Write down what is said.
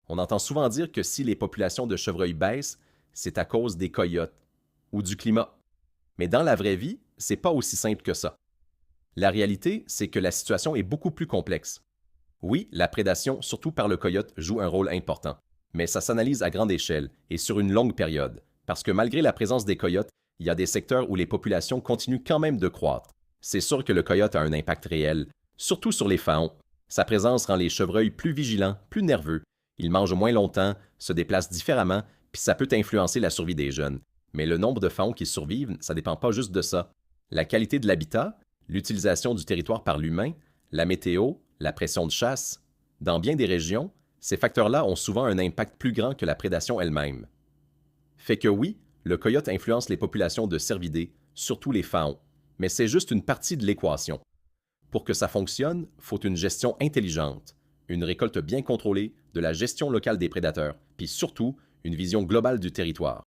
On entend souvent dire que si les populations de chevreuils baissent, c'est à cause des coyotes ou du climat. Mais dans la vraie vie, c'est pas aussi simple que ça. La réalité, c'est que la situation est beaucoup plus complexe. Oui, la prédation, surtout par le coyote, joue un rôle important, mais ça s'analyse à grande échelle et sur une longue période, parce que malgré la présence des coyotes, il y a des secteurs où les populations continuent quand même de croître. C'est sûr que le coyote a un impact réel, surtout sur les faons. Sa présence rend les chevreuils plus vigilants, plus nerveux. Ils mangent moins longtemps, se déplacent différemment, puis ça peut influencer la survie des jeunes. Mais le nombre de faons qui survivent, ça dépend pas juste de ça. La qualité de l'habitat, l'utilisation du territoire par l'humain, la météo, la pression de chasse. Dans bien des régions, ces facteurs-là ont souvent un impact plus grand que la prédation elle-même. Fait que oui, le coyote influence les populations de cervidés, surtout les faons, mais c'est juste une partie de l'équation. Pour que ça fonctionne, faut une gestion intelligente, une récolte bien contrôlée, de la gestion locale des prédateurs, puis surtout, une vision globale du territoire.